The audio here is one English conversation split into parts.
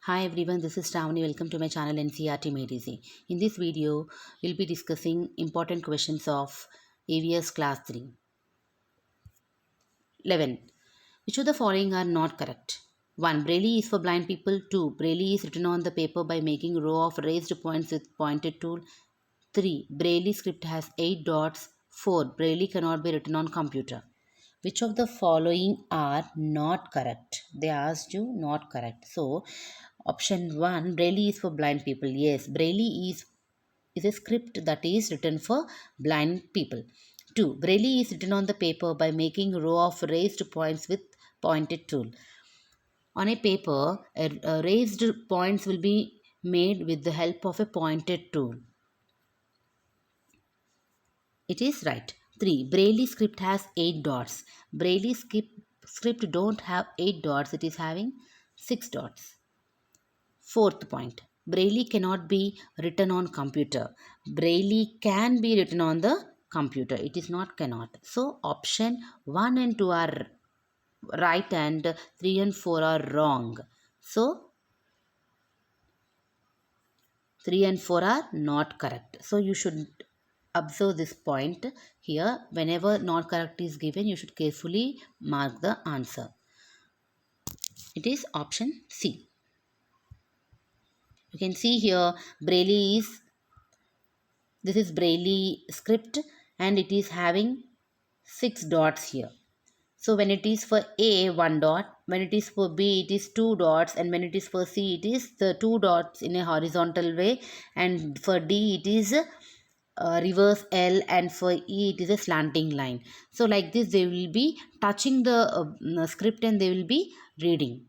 Hi everyone, this is Shravani. Welcome to my channel NCRT Made Easy. In this video, we'll be discussing important questions of AVS Class 3. 11. Which of the following are not correct? 1. Braille is for blind people. 2. Braille is written on the paper by making row of raised points with pointed tool. 3. Braille script has 8 dots. 4. Braille cannot be written on computer. Which of the following are not correct? They asked you not correct. So, option 1, Braille is for blind people. Yes, Braille is a script that is written for blind people. 2. Braille is written on the paper by making row of raised points with pointed tool. On a paper, raised points will be made with the help of a pointed tool. It is right. 3. Braille script has 8 dots. Braille script don't have 8 dots. It is having 6 dots. Fourth point. Braille cannot be written on computer. Braille can be written on the computer. It is not cannot. So option 1 and 2 are right and 3 and 4 are wrong. So 3 and 4 are not correct. So you should observe this point here. Whenever not correct is given, you should carefully mark the answer. It is option C. You can see here this is Braille script and it is having 6 dots here. So when it is for A, 1 dot, when it is for B, it is 2 dots, and when it is for C, it is the 2 dots in a horizontal way, and for D, it is reverse L, and for E, it is a slanting line. So like this, they will be touching the script and they will be reading.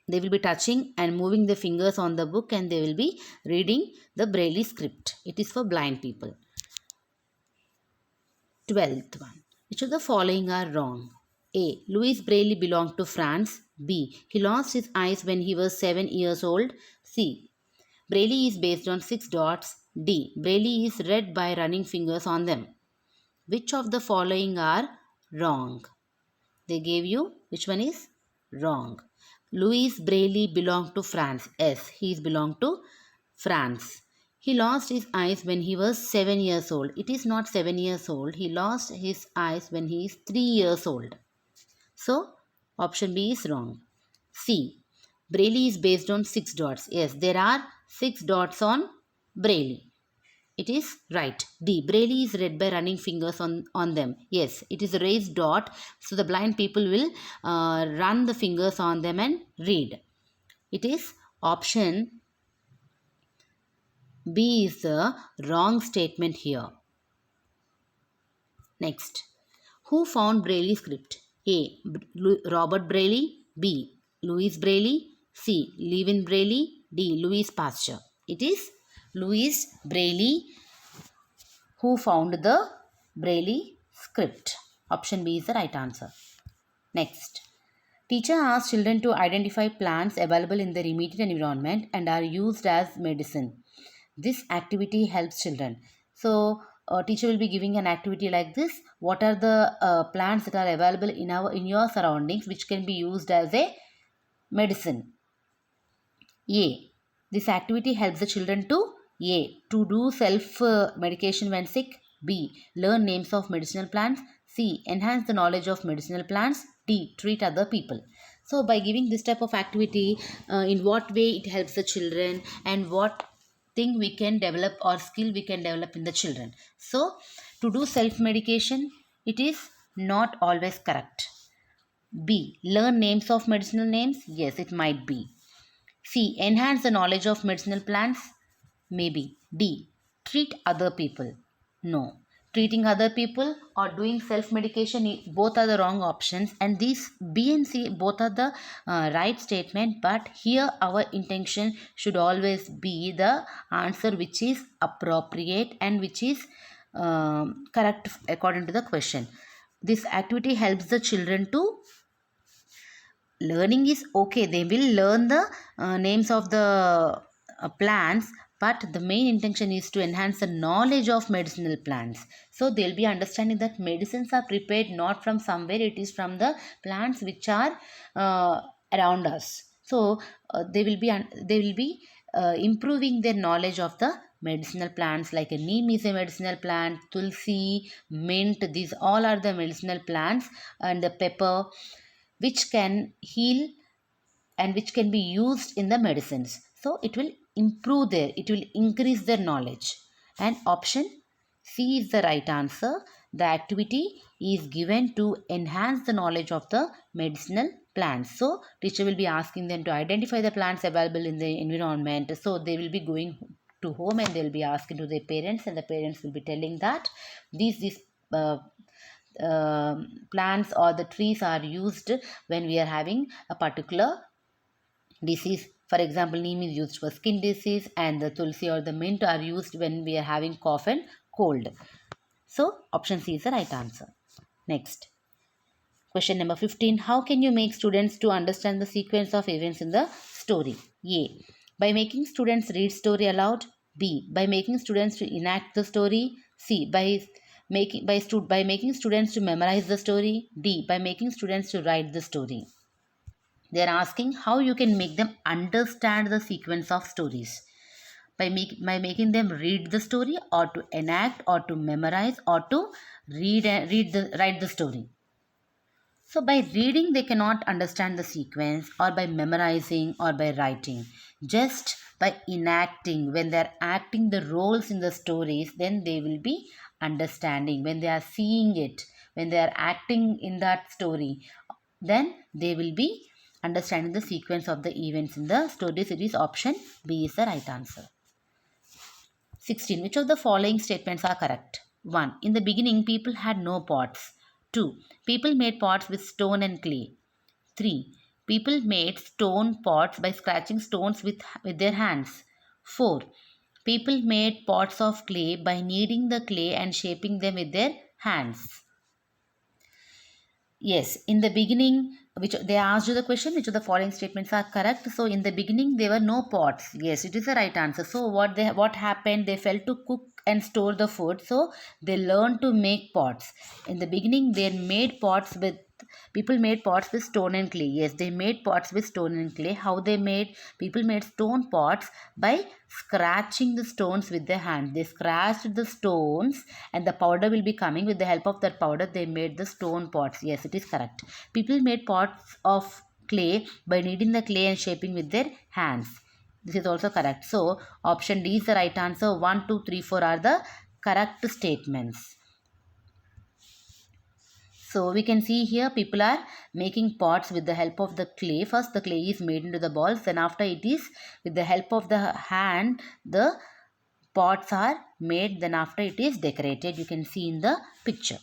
They will be touching and moving the fingers on the book and they will be reading the Braille script. It is for blind people. 12th one. Which of the following are wrong? A. Louis Braille belonged to France. B. He lost his eyes when he was 7 years old. C. Braille is based on 6 dots. D. Braille is read by running fingers on them. Which of the following are wrong? They gave you which one is wrong. Louis Braille belonged to France. Yes, he is belonged to France. He lost his eyes when he was 7 years old. It is not 7 years old. He lost his eyes when he is 3 years old. So, option B is wrong. C. Braille is based on 6 dots. Yes, there are 6 dots on Braille. It is right. D. Braille is read by running fingers on them. Yes, it is a raised dot. So, the blind people will run the fingers on them and read. It is option B is the wrong statement here. Next. Who found Braille script? A. Robert Braille. B. Louis Braille. C. Levin Braille. D. Louis Pasteur. It is Louis Braille who found the Braille script. Option B is the right answer. Next. Teacher asks children to identify plants available in their immediate environment and are used as medicine. This activity helps children. So, teacher will be giving an activity like this. What are the plants that are available in your surroundings which can be used as a medicine? A. This activity helps the children to A. To do self medication when sick. B. Learn names of medicinal plants. C. Enhance the knowledge of medicinal plants. D. Treat other people. So by giving this type of activity, in what way it helps the children and what thing we can develop or skill we can develop in the children. So to do self medication, it is not always correct. B. Learn names of medicinal names. Yes, it might be. C. Enhance the knowledge of medicinal plants? Maybe. D. Treat other people? No. Treating other people or doing self-medication, both are the wrong options, and these B and C both are the right statement, but here our intention should always be the answer which is appropriate and which is correct according to the question. This activity helps the children to learning is okay, they will learn the names of the plants, but the main intention is to enhance the knowledge of medicinal plants. So they'll be understanding that medicines are prepared not from somewhere, it is from the plants which are around us. So they will be improving their knowledge of the medicinal plants, like a neem is a medicinal plant, tulsi, mint, these all are the medicinal plants, and the pepper, which can heal and which can be used in the medicines. So it will improve their, it will increase their knowledge. And option C is the right answer. The activity is given to enhance the knowledge of the medicinal plants. So teacher will be asking them to identify the plants available in the environment. So they will be going to home and they will be asking to their parents, and the parents will be telling that these uh, plants or the trees are used when we are having a particular disease. For example, neem is used for skin disease, and the tulsi or the mint are used when we are having cough and cold. So option C is the right answer. Next, question number 15. How can you make students to understand the sequence of events in the story? A. By making students read story aloud. B. By making students to enact the story. C. By making students to memorize the story. D. By making students to write the story. They are asking how you can make them understand the sequence of stories by making them read the story, or to enact, or to memorize, or to write the story. So by reading they cannot understand the sequence, or by memorizing, or by writing. Just by enacting, when they are acting the roles in the stories, then they will be understanding. When they are seeing it, when they are acting in that story, then they will be understanding the sequence of the events in the stories. It is option B is the right answer. 16. Which of the following statements are correct? 1. In the beginning, people had no pots. 2. People made pots with stone and clay. 3. People made stone pots by scratching stones with their hands. 4. People made pots of clay by kneading the clay and shaping them with their hands. Yes, in the beginning, which they asked you the question, which of the following statements are correct? So in the beginning, there were no pots. Yes, it is the right answer. So what happened? They felt to cook and store the food. So they learned to make pots. In the beginning, they made pots with people made pots with stone and clay. Yes, they made pots with stone and clay. How they made? People made stone pots by scratching the stones with their hand. They scratched the stones, and the powder will be coming. With the help of that powder, they made the stone pots. Yes, it is correct. People made pots of clay by kneading the clay and shaping with their hands. This is also correct. So option D is the right answer. 1, 2, 3, 4 are the correct statements. So we can see here people are making pots with the help of the clay. First the clay is made into the balls, then after it is with the help of the hand the pots are made, then after it is decorated. You can see in the picture.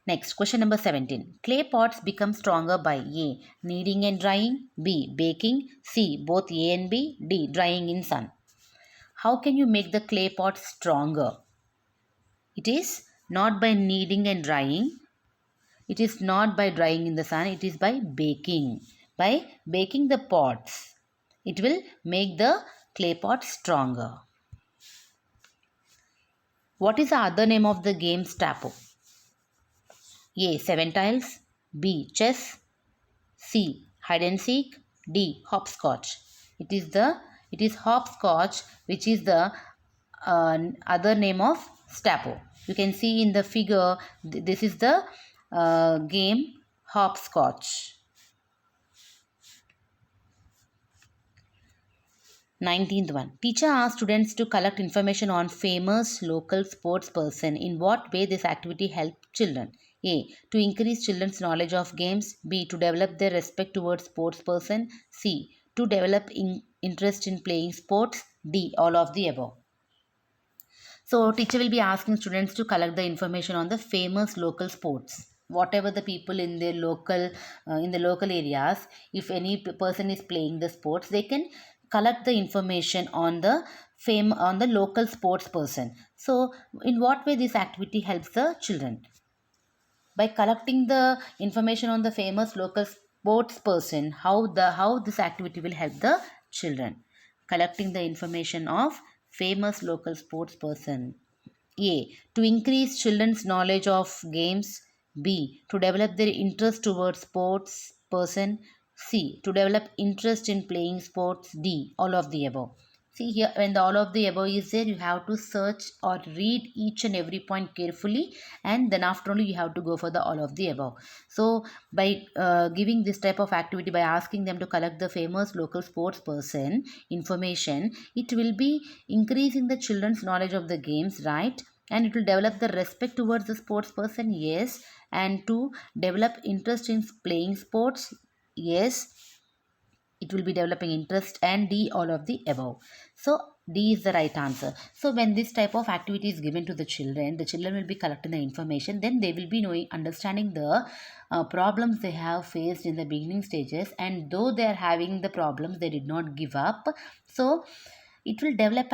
Next, question number 17. Clay pots become stronger by A. Kneading and drying, B. Baking, C. Both A and B, D. Drying in sun. How can you make the clay pot stronger? It is not by kneading and drying. It is not by drying in the sun, it is by baking. By baking the pots, it will make the clay pot stronger. What is the other name of the game Stapo? A. 7 tiles, B. Chess, C. Hide and seek, D. Hopscotch. It is hopscotch, which is the other name of Stapo. You can see in the figure, this is the game hopscotch. 19th one. Teacher asked students to collect information on famous local sports person. In what way this activity helped children? A. To increase children's knowledge of games. B. To develop their respect towards sports person. C. To develop interest in playing sports. D. All of the above. So teacher will be asking students to collect the information on the famous local sports. Whatever the people in their in the local areas, if any person is playing the sports, they can collect the information on the local sports person. So in what way this activity helps the children? By collecting the information on the famous local sports person, how this activity will help the children? Collecting the information of famous local sports person. A. To increase children's knowledge of games. B. To develop their interest towards sports person. C. To develop interest in playing sports. D. All of the above. See here, when the all of the above is there, you have to search or read each and every point carefully, and then after only you have to go for the all of the above. So by giving this type of activity, by asking them to collect the famous local sports person information, it will be increasing the children's knowledge of the games, right? And it will develop the respect towards the sports person, yes. And to develop interest in playing sports, yes, it will be developing interest. And D, all of the above. So D is the right answer. So when this type of activity is given to the children will be collecting the information, then they will be knowing, understanding the problems they have faced in the beginning stages, and though they are having the problems, they did not give up. So it will develop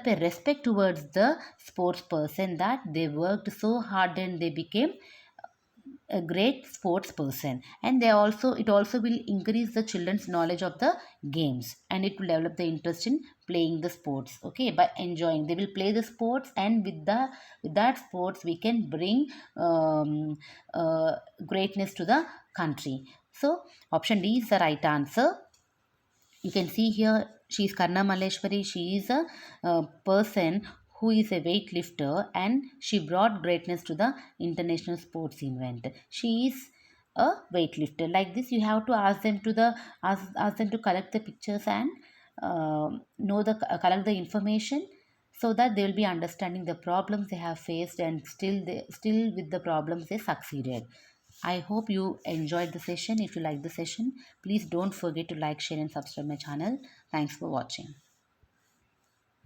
a respect towards the sports person, that they worked so hard and they became a great sports person. And they also, it also will increase the children's knowledge of the games, and it will develop the interest in playing the sports. Okay, by enjoying, they will play the sports, and with that sports we can bring greatness to the country. So option D is the right answer. You can see here, she is Karna Maleshwari. She is a person who is a weightlifter, and she brought greatness to the international sports event. She is a weightlifter. Like this, you have to ask them to ask them to collect the pictures and know the collect the information, so that they will be understanding the problems they have faced, and still with the problems they succeeded. I hope you enjoyed the session. If you like the session, please don't forget to like, share and subscribe my channel. Thanks for watching.